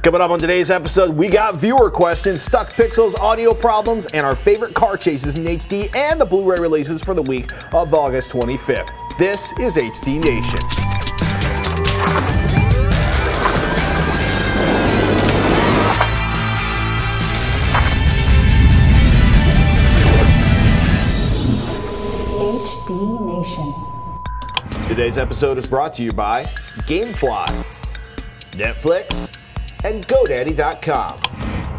Coming up on today's episode, we got viewer questions, stuck pixels, audio problems, and our favorite car chases in HD and the Blu-ray releases for the week of August 25th. This is HD Nation. HD Nation. Today's episode is brought to you by GameFly, Netflix, and GoDaddy.com.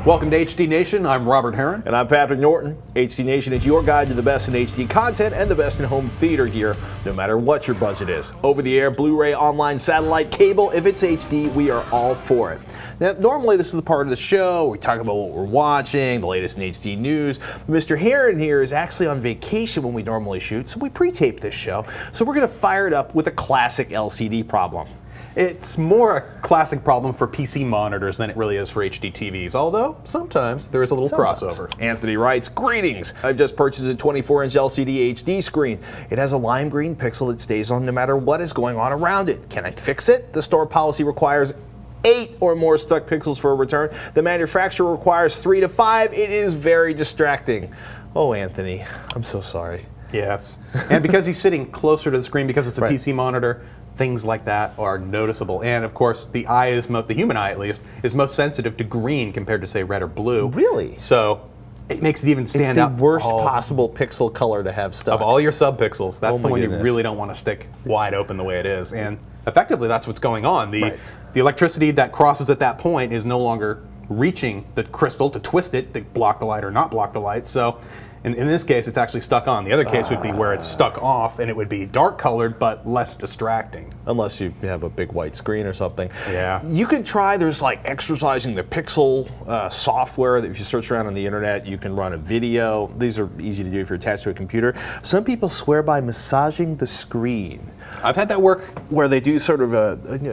Welcome to HD Nation. I'm Robert Heron. And I'm Patrick Norton. HD Nation is your guide to the best in HD content and the best in home theater gear, no matter what your budget is. Over-the-air, Blu-ray, online, satellite, cable, if it's HD, we are all for it. Now, normally this is the part of the show where we talk about what we're watching, the latest in HD news. Mr. Heron here is actually on vacation when we normally shoot, so we pre-tape this show. So we're going to fire it up with a classic LCD problem. It's more a classic problem for PC monitors than it really is for HD TVs, although sometimes there is a little crossover. Anthony writes, greetings. I've just purchased a 24-inch LCD HD screen. It has a lime green pixel that stays on no matter what is going on around it. Can I fix it? The store policy requires 8 or more stuck pixels for a return. The manufacturer requires 3 to 5. It is very distracting. Oh, Anthony, I'm so sorry. Yes. And because he's sitting closer to the screen, because it's a PC monitor, things like that are noticeable. And of course, the eye is, the human eye at least, is most sensitive to green compared to, say, red or blue. Really? So it makes it even stand out. It's the worst possible pixel color to have stuck. Of all your subpixels, that's the one you really don't want to stick wide open the way it is. And effectively, that's what's going on. The electricity that crosses at that point is no longer reaching the crystal to twist it, to block the light or not block the light. So in this case, it's actually stuck on. The other case would be where it's stuck off, and it would be dark colored but less distracting. Unless you have a big white screen or something. Yeah. You could try, there's like exercising the pixel software that if you search around on the internet, you can run a video. These are easy to do if you're attached to a computer. Some people swear by massaging the screen. I've had that work where they do sort of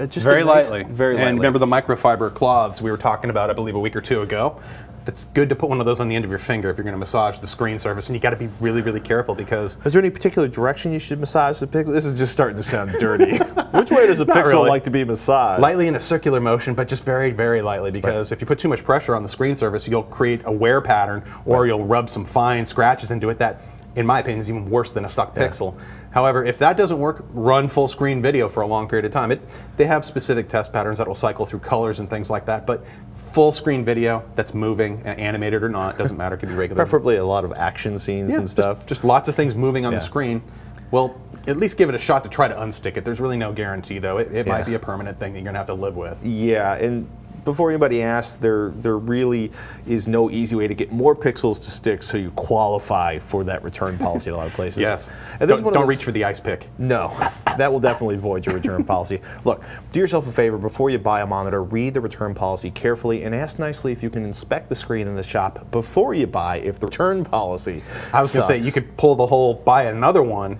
just very lightly. Very lightly. And remember the microfiber cloths we were talking about, I believe, a week or two ago? It's good to put one of those on the end of your finger if you're going to massage the screen surface, and you got to be really, really careful because... Is there any particular direction you should massage the pixel? This is just starting to sound dirty. Which way does a pixel like to be massaged? Lightly in a circular motion, but just very, very lightly, because if you put too much pressure on the screen surface, you'll create a wear pattern, or you'll rub some fine scratches into it that, in my opinion, is even worse than a stuck pixel. However, if that doesn't work, run full screen video for a long period of time. They have specific test patterns that will cycle through colors and things like that, but full screen video that's moving, animated or not, doesn't matter, it could be regular. Preferably a lot of action scenes and stuff. Just lots of things moving on the screen. Well, at least give it a shot to try to unstick it. There's really no guarantee, though. It might be a permanent thing that you're going to have to live with. Yeah, and before anybody asks, there really is no easy way to get more pixels to stick so you qualify for that return policy in a lot of places. Yes. And don't reach for the ice pick. No, that will definitely void your return policy. Look, do yourself a favor. Before you buy a monitor, read the return policy carefully and ask nicely if you can inspect the screen in the shop before you buy if the return policy I was going to say, you could pull the whole, buy another one,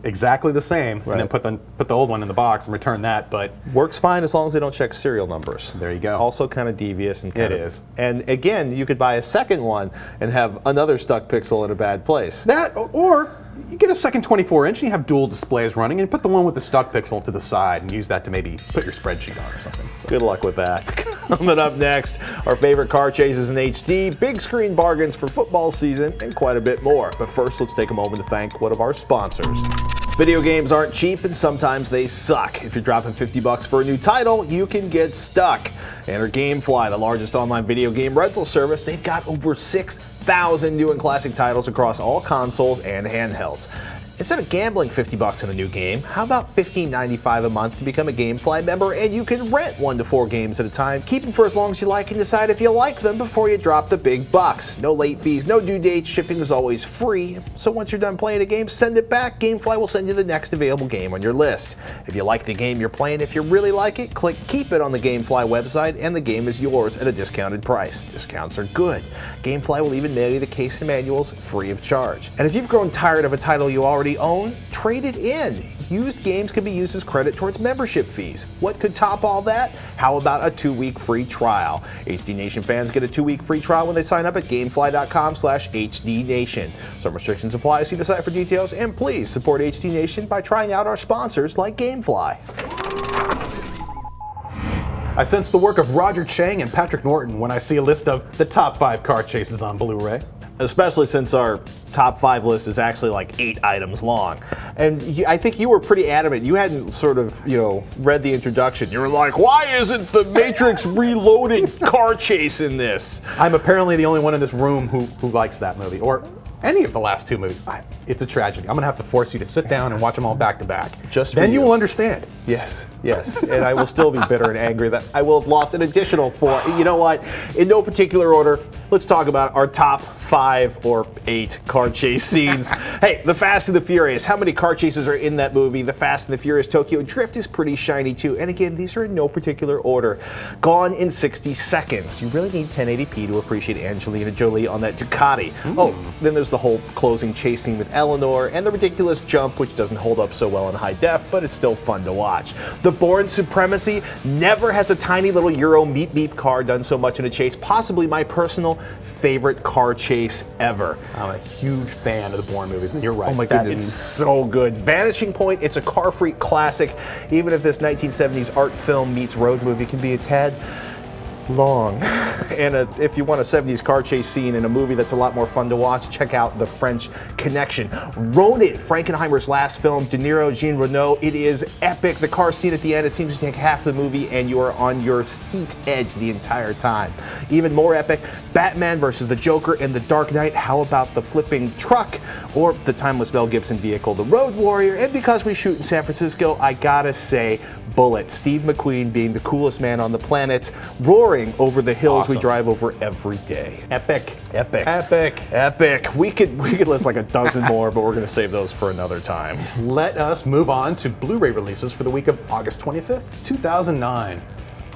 exactly the same, and then put the old one in the box and return that, but... Works fine as long as they don't check serial numbers. There you go. Also kind of devious and kind of... And again, you could buy a second one and have another stuck pixel in a bad place. That, or you get a second 24-inch and you have dual displays running and put the one with the stuck pixel to the side and use that to maybe put your spreadsheet on or something. So. Good luck with that. Coming up next, our favorite car chases in HD, big screen bargains for football season, and quite a bit more. But first, let's take a moment to thank one of our sponsors. Video games aren't cheap and sometimes they suck. If you're dropping $50 for a new title, you can get stuck. Enter GameFly, the largest online video game rental service. They've got over 6,000 new and classic titles across all consoles and handhelds. Instead of gambling $50 on a new game, how about $15.95 a month to become a GameFly member and you can rent 1 to 4 games at a time, keep them for as long as you like and decide if you like them before you drop the big bucks. No late fees, no due dates, shipping is always free. So once you're done playing a game, send it back. GameFly will send you the next available game on your list. If you like the game you're playing, if you really like it, click Keep It on the GameFly website and the game is yours at a discounted price. Discounts are good. GameFly will even mail you the case and manuals free of charge. And if you've grown tired of a title you already own, trade it in. Used games can be used as credit towards membership fees. What could top all that? How about a 2-week free trial? HD Nation fans get a 2-week free trial when they sign up at gamefly.com/HDNation. Some restrictions apply. See the site for details, and please support HD Nation by trying out our sponsors like GameFly. I sense the work of Roger Chang and Patrick Norton when I see a list of the top 5 car chases on Blu-ray. Especially since our top 5 list is actually like 8 items long. And I think you were pretty adamant. You hadn't sort of, read the introduction. You were like, why isn't the Matrix Reloaded car chase in this? I'm apparently the only one in this room who likes that movie, or any of the last 2 movies. It's a tragedy. I'm going to have to force you to sit down and watch them all back to back. Just then for you will understand. Yes, yes. And I will still be bitter and angry that I will have lost an additional 4. You know what? In no particular order, let's talk about our top 5 or 8 car chase scenes. Hey, The Fast and the Furious. How many car chases are in that movie? The Fast and the Furious Tokyo Drift is pretty shiny too. And again, these are in no particular order. Gone in 60 seconds. You really need 1080p to appreciate Angelina Jolie on that Ducati. Oh, then there's the whole closing chase scene with Eleanor and the ridiculous jump, which doesn't hold up so well in high def, but it's still fun to watch. The Bourne Supremacy. Never has a tiny little Euro meep meep car done so much in a chase. Possibly my personal favorite car chase ever. I'm a huge fan of the Bourne movies, and you're right. Oh my goodness, it's so good. Vanishing Point, it's a car freak classic. Even if this 1970s art film meets road movie can be a tad long. And if you want a 70s car chase scene in a movie that's a lot more fun to watch, check out The French Connection. Ronin, Frankenheimer's last film, De Niro, Jean Reno. It is epic. The car scene at the end, it seems to take half the movie and you are on your seat edge the entire time. Even more epic, Batman versus the Joker in The Dark Knight. How about the flipping truck? Or the timeless Mel Gibson vehicle, The Road Warrior. And because we shoot in San Francisco, I gotta say, Bullet. Steve McQueen being the coolest man on the planet, roaring over the hills we drive over every day. Epic. Epic. Epic. Epic. We could list like a dozen more, but we're going to save those for another time. Let us move on to Blu-ray releases for the week of August 25th, 2009.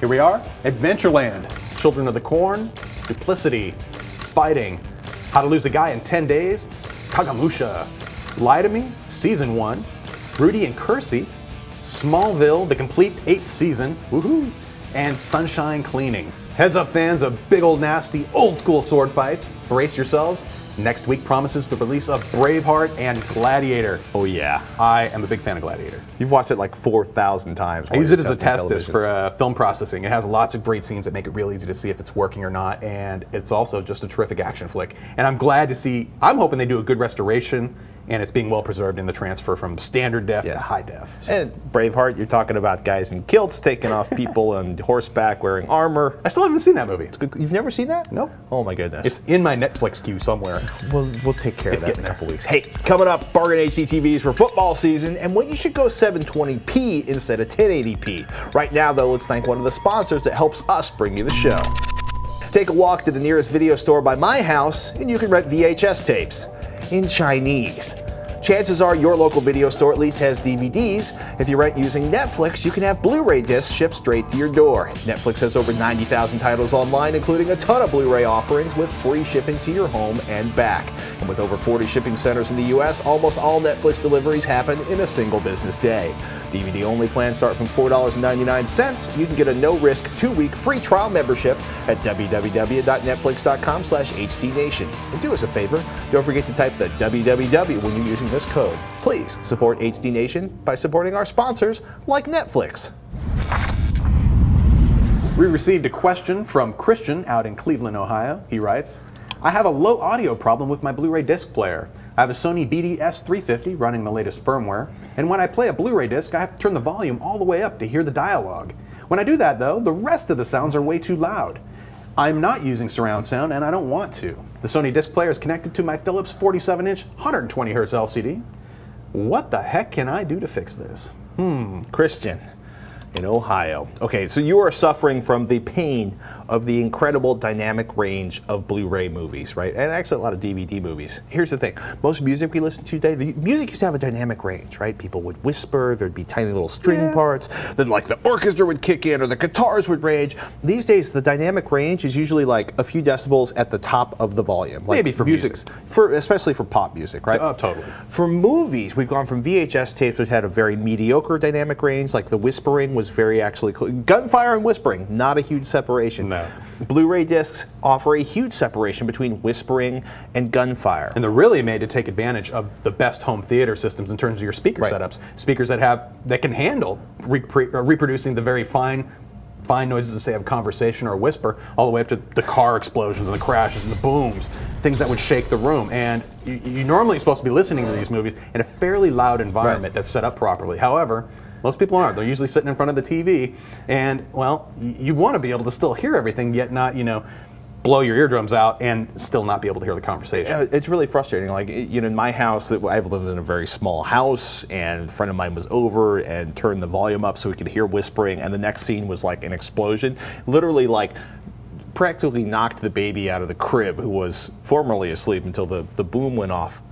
Here we are, Adventureland, Children of the Corn, Duplicity, Fighting, How to Lose a Guy in 10 Days, Kagamusha, Lie to Me, Season 1, Rudy and Kersey, Smallville, the complete 8th season, woohoo, and Sunshine Cleaning. Heads up fans of big old nasty old school sword fights, brace yourselves. Next week promises the release of Braveheart and Gladiator. Oh yeah. I am a big fan of Gladiator. You've watched it like 4,000 times. I use it as a test disc for film processing. It has lots of great scenes that make it real easy to see if it's working or not, and it's also just a terrific action flick. And I'm glad to see, I'm hoping they do a good restoration, and it's being well preserved in the transfer from standard def to high def. So. And Braveheart, you're talking about guys in kilts taking off people on horseback wearing armor. I still haven't seen that movie. You've never seen that? Nope. Oh my goodness. It's in my Netflix queue somewhere. We'll take care of that in a couple weeks. Hey, coming up, bargain HDTVs for football season, and when you should go 720p instead of 1080p. Right now, though, let's thank one of the sponsors that helps us bring you the show. Take a walk to the nearest video store by my house, and you can rent VHS tapes in Chinese. Chances are your local video store at least has DVDs. If you rent using Netflix, you can have Blu-ray discs shipped straight to your door. Netflix has over 90,000 titles online, including a ton of Blu-ray offerings with free shipping to your home and back. And with over 40 shipping centers in the US, almost all Netflix deliveries happen in a single business day. DVD-only plans start from $4.99. You can get a no-risk 2-week free trial membership at www.netflix.com/HDNation. And do us a favor, don't forget to type the www when you're using this code. Please support HD Nation by supporting our sponsors like Netflix. We received a question from Christian out in Cleveland, Ohio. He writes, I have a low audio problem with my Blu-ray disc player. I have a Sony BD-S350 running the latest firmware, and when I play a Blu-ray disc, I have to turn the volume all the way up to hear the dialogue. When I do that, though, the rest of the sounds are way too loud. I'm not using surround sound, and I don't want to. The Sony disc player is connected to my Philips 47-inch 120Hz LCD. What the heck can I do to fix this? Christian in Ohio. Okay, so you are suffering from the pain of the incredible dynamic range of Blu-ray movies, right? And actually a lot of DVD movies. Here's the thing. Most music we listen to today, the music used to have a dynamic range, right? People would whisper, there'd be tiny little string parts, then like the orchestra would kick in or the guitars would range. These days, the dynamic range is usually like a few decibels at the top of the volume. Like maybe for music. Especially for pop music, right? Oh, totally. For movies, we've gone from VHS tapes which had a very mediocre dynamic range, like the whispering was very actually close. Gunfire and whispering, not a huge separation. No. no. Blu-ray discs offer a huge separation between whispering and gunfire. And they're really made to take advantage of the best home theater systems in terms of your speaker setups. Speakers that can handle reproducing the very fine noises of, say, of conversation or a whisper, all the way up to the car explosions and the crashes and the booms, things that would shake the room. And you're normally supposed to be listening to these movies in a fairly loud environment that's set up properly. However, most people aren't. They're usually sitting in front of the TV, and, well, you want to be able to still hear everything, yet not, blow your eardrums out and still not be able to hear the conversation. It's really frustrating. Like, in my house, I've lived in a very small house, and a friend of mine was over and turned the volume up so we could hear whispering, and the next scene was like an explosion. Literally, like, practically knocked the baby out of the crib, who was formerly asleep until the boom went off.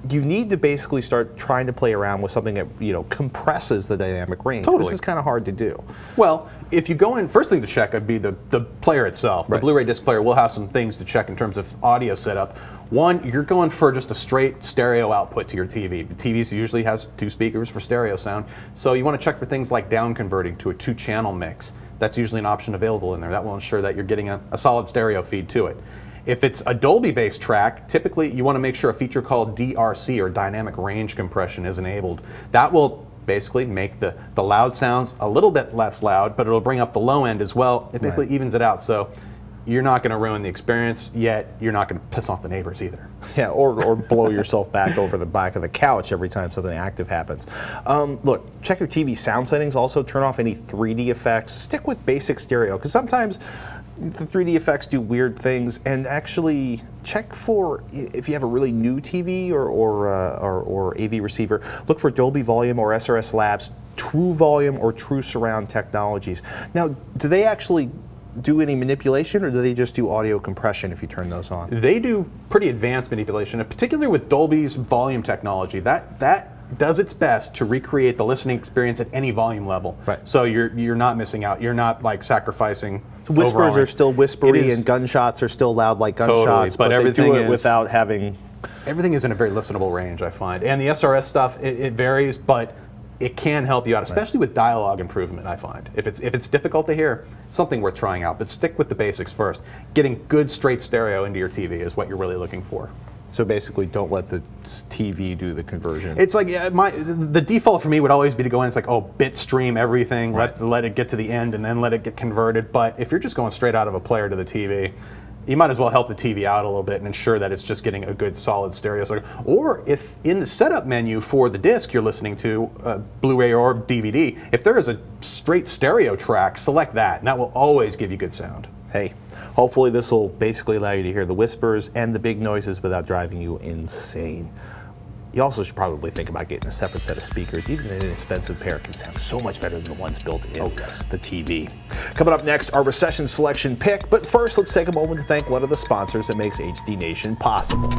You need to basically start trying to play around with something that compresses the dynamic range. Totally. This is kind of hard to do. Well, if you go in, first thing to check would be the player itself. The Blu-ray disc player will have some things to check in terms of audio setup. One, you're going for just a straight stereo output to your TV. The TV usually has 2 speakers for stereo sound, so you want to check for things like down converting to a 2-channel mix. That's usually an option available in there. That will ensure that you're getting a solid stereo feed to it. If it's a Dolby-based track, typically you want to make sure a feature called DRC, or dynamic range compression, is enabled. That will basically make the loud sounds a little bit less loud, but it'll bring up the low end as well. It basically evens it out, so you're not going to ruin the experience, yet you're not going to piss off the neighbors either. Yeah, or blow yourself back over the back of the couch every time something active happens. Look, check your TV sound settings. Also, turn off any 3D effects. Stick with basic stereo, because sometimes the 3D effects do weird things. And actually, check for, if you have a really new TV or AV receiver, look for Dolby Volume or SRS Labs, True Volume or True Surround technologies. Now, do they actually do any manipulation, or do they just do audio compression if you turn those on? They do pretty advanced manipulation, and particularly with Dolby's volume technology. That does its best to recreate the listening experience at any volume level. Right. So you're not missing out. You're not like sacrificing. So whispers are still whispery, and gunshots are still loud like gunshots, but everything they do it without having. Everything is in a very listenable range, I find, and the SRS stuff it varies, but it can help you out, especially with dialogue improvement, I find. If it's difficult to hear, it's something worth trying out, but stick with the basics first. Getting good straight stereo into your TV is what you're really looking for. So basically, don't let the TV do the conversion. It's like, the default for me would always be to go in, it's like, oh, bit stream everything, let it get to the end, and then let it get converted. But if you're just going straight out of a player to the TV, you might as well help the TV out a little bit and ensure that it's just getting a good solid stereo. Or if in the setup menu for the disc you're listening to, Blu-ray or DVD, if there is a straight stereo track, select that, and that will always give you good sound. Hey, hopefully this will basically allow you to hear the whispers and the big noises without driving you insane. You also should probably think about getting a separate set of speakers. Even an inexpensive pair can sound so much better than the ones built in the TV. Coming up next, our Recession selection pick. But first, let's take a moment to thank one of the sponsors that makes HD Nation possible.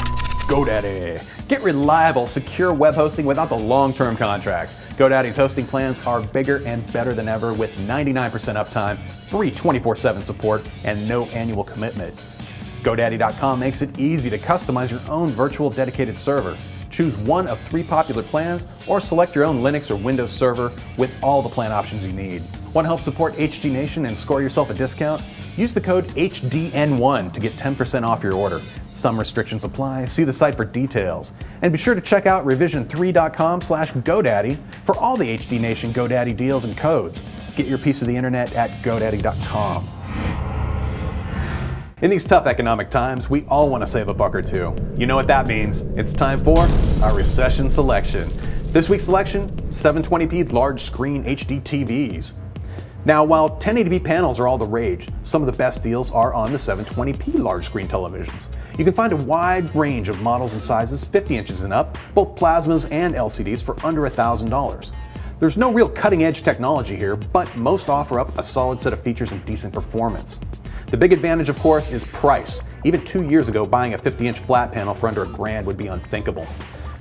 GoDaddy. Get reliable, secure web hosting without the long-term contract. GoDaddy's hosting plans are bigger and better than ever, with 99% uptime, free 24/7 support, and no annual commitment. GoDaddy.com makes it easy to customize your own virtual dedicated server. Choose one of 3 popular plans, or select your own Linux or Windows server with all the plan options you need. Want to help support HD Nation and score yourself a discount? Use the code HDN1 to get 10% off your order. Some restrictions apply. See the site for details. And be sure to check out revision3.com/GoDaddy for all the HD Nation GoDaddy deals and codes. Get your piece of the internet at GoDaddy.com. In these tough economic times, we all want to save a buck or two. You know what that means. It's time for our Recession selection. This week's selection, 720p large screen HD TVs. Now, while 1080p panels are all the rage, some of the best deals are on the 720p large screen televisions. You can find a wide range of models and sizes, 50 inches and up, both plasmas and LCDs, for under $1,000. There's no real cutting-edge technology here, but most offer up a solid set of features and decent performance. The big advantage, of course, is price. Even 2 years ago, buying a 50-inch flat panel for under $1,000 would be unthinkable.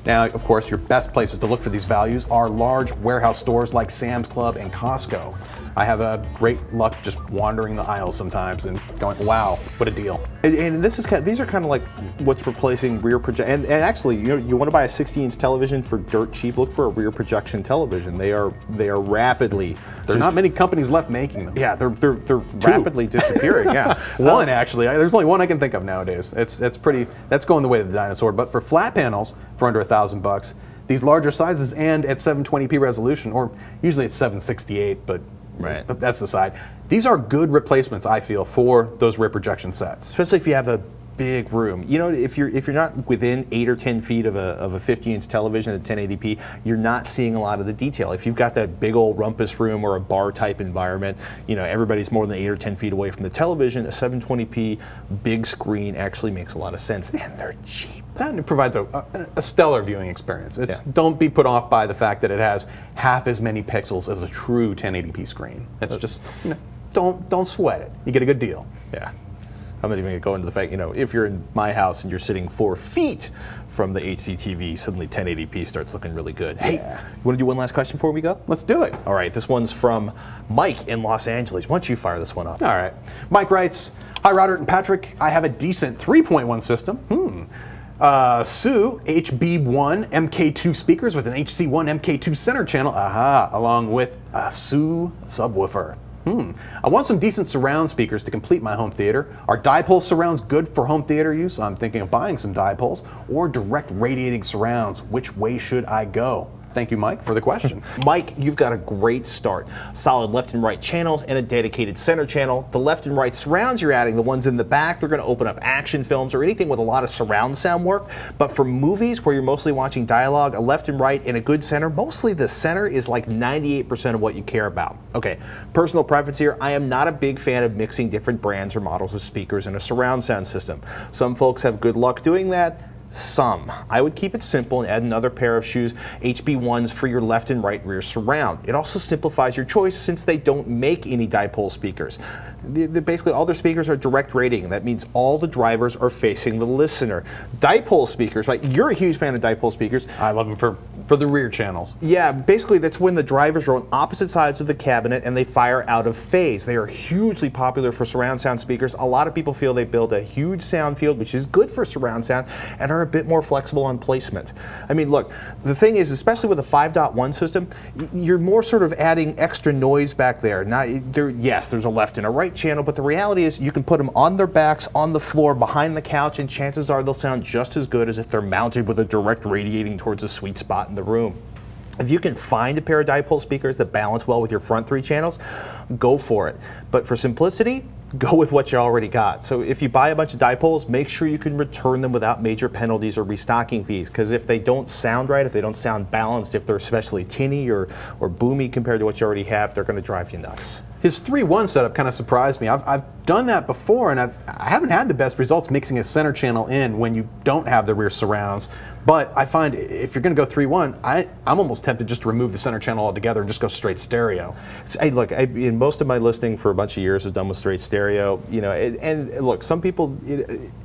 Now, of course, your best places to look for these values are large warehouse stores like Sam's Club and Costco. I have a great luck just wandering the aisles sometimes and going, wow, what a deal. And this is these are kind of like what's replacing rear projection. And actually, you want to buy a 60-inch television for dirt cheap, look for a rear projection television. They are rapidly. There's not many companies left making them. Yeah, they're rapidly disappearing. Yeah, one actually. There's only one I can think of nowadays. That's going the way of the dinosaur. But for flat panels for under $1,000, these larger sizes and at 720p resolution, or usually it's 768, but that's the side. These are good replacements, I feel, for those rear projection sets. Especially if you have a big room. If you're not within 8 or 10 feet of a 50-inch television at 1080p, you're not seeing a lot of the detail. If you've got that big old rumpus room or a bar type environment, everybody's more than 8 or 10 feet away from the television. A 720p big screen actually makes a lot of sense, and they're cheap. And it provides a stellar viewing experience. Don't be put off by the fact that it has half as many pixels as a true 1080p screen. It's just, don't sweat it. You get a good deal. Yeah. I'm not even going to go into the fact, if you're in my house and you're sitting 4 feet from the HDTV, suddenly 1080p starts looking really good. Hey, you want to do one last question before we go? Let's do it. All right, this one's from Mike in Los Angeles. Why don't you fire this one up? All right. Mike writes, "Hi, Robert and Patrick. I have a decent 3.1 system. Sue HB1 MK2 speakers with an HC1 MK2 center channel, along with a Sue subwoofer. I want some decent surround speakers to complete my home theater. Are dipole surrounds good for home theater use? I'm thinking of buying some dipoles or direct radiating surrounds. Which way should I go?" Thank you, Mike, for the question. Mike, you've got a great start. Solid left and right channels and a dedicated center channel. The left and right surrounds you're adding, the ones in the back, they're going to open up action films or anything with a lot of surround sound work. But for movies where you're mostly watching dialogue, a left and right and a good center, mostly the center is like 98% of what you care about. Okay, personal preference here, I am not a big fan of mixing different brands or models of speakers in a surround sound system. Some folks have good luck doing that. Some. I would keep it simple and add another pair of shoes, HB1s for your left and right rear surround. It also simplifies your choice since they don't make any dipole speakers. Basically, all their speakers are direct radiating. That means all the drivers are facing the listener. Dipole speakers, right? You're a huge fan of dipole speakers. I love them for the rear channels. Yeah, basically that's when the drivers are on opposite sides of the cabinet and they fire out of phase. They are hugely popular for surround sound speakers. A lot of people feel they build a huge sound field, which is good for surround sound, and are a bit more flexible on placement. I mean, look, the thing is, especially with a 5.1 system, you're more sort of adding extra noise back there. Yes, there's a left and a right channel, but the reality is you can put them on their backs, on the floor, behind the couch, and chances are they'll sound just as good as if they're mounted with a direct radiating towards a sweet spot in the room. If you can find a pair of dipole speakers that balance well with your front 3 channels, go for it. But for simplicity, go with what you already got. So if you buy a bunch of dipoles, make sure you can return them without major penalties or restocking fees, because if they don't sound right, if they don't sound balanced, if they're especially tinny or boomy compared to what you already have, they're going to drive you nuts. His 3.1 setup kind of surprised me. I've done that before, and I haven't had the best results mixing a center channel in when you don't have the rear surrounds. But I find if you're going to go 3.1, I'm almost tempted just to remove the center channel altogether and just go straight stereo. Hey, look, in most of my listening for a bunch of years, I've done with straight stereo. And look, some people,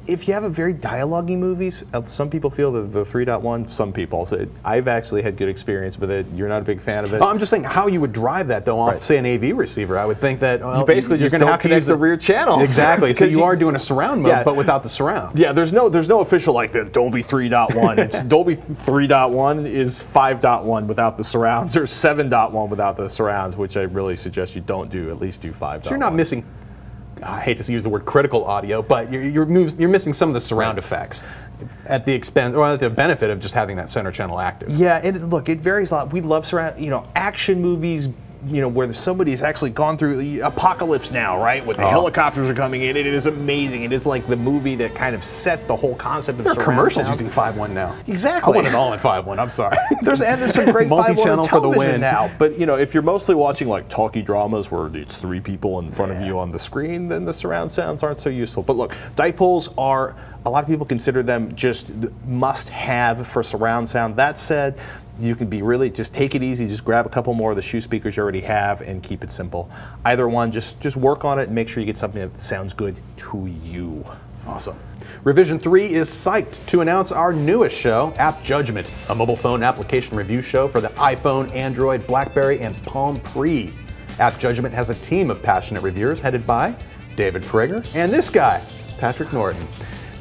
if you have a very dialogue-y movies, some people feel that the 3.1. Some people, so I've actually had good experience with it. You're not a big fan of it. Well, I'm just saying how you would drive that though off, say, an AV receiver. I would think that you basically just don't connect the rear channels. Exactly. So you are doing a surround mode, but without the surround. Yeah, there's no official like the Dolby 3.1. It's Dolby 3.1 is 5.1 without the surrounds, or 7.1 without the surrounds, which I really suggest you don't do. At least do 5.1. So you're not missing. I hate to use the word critical audio, but you're missing some of the surround effects at the expense or at the benefit of just having that center channel active. Yeah, and look, it varies a lot. We love surround, action movies, where somebody's actually gone through the apocalypse now, right? When the helicopters are coming in, it is amazing. It is like the movie that kind of set the whole concept of surround sound. There are commercials using 5.1 now. Exactly. I want it all in 5.1. I'm sorry. There's some great 5.1 television now. But if you're mostly watching like talkie dramas where it's 3 people in front of you on the screen, then the surround sounds aren't so useful. But look, dipoles are, a lot of people consider them just must-have for surround sound. That said, you can be really, just take it easy, just grab a couple more of the shoe speakers you already have and keep it simple. Either one, just work on it and make sure you get something that sounds good to you. Awesome. Revision 3 is psyched to announce our newest show, App Judgment, a mobile phone application review show for the iPhone, Android, BlackBerry, and Palm Pre. App Judgment has a team of passionate reviewers headed by David Prager and this guy, Patrick Norton.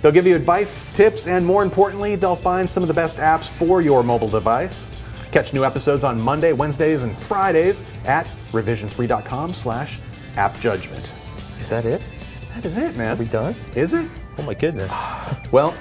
They'll give you advice, tips, and more importantly, they'll find some of the best apps for your mobile device. Catch new episodes on Monday, Wednesdays, and Fridays at revision3.com/appjudgment. Is that it? That is it, man. Are we done? Is it? Oh my goodness. Well,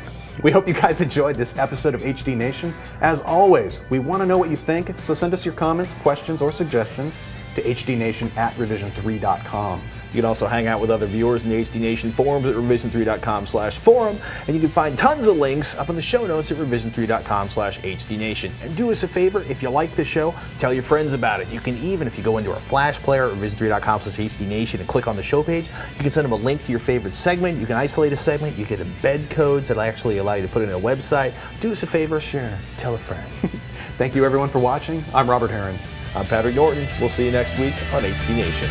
we hope you guys enjoyed this episode of HD Nation. As always, we want to know what you think, so send us your comments, questions, or suggestions to hdnation@revision3.com. You can also hang out with other viewers in the HD Nation forums at revision3.com/forum, and you can find tons of links up in the show notes at revision3.com/hdnation. And do us a favor, if you like the show, tell your friends about it. You can even, if you go into our Flash player at revision3.com/hdnation and click on the show page, you can send them a link to your favorite segment. You can isolate a segment. You can embed codes that actually allow you to put it in a website. Do us a favor, Share. Tell a friend. Thank you everyone for watching. I'm Robert Heron. I'm Patrick Norton. We'll see you next week on HD Nation.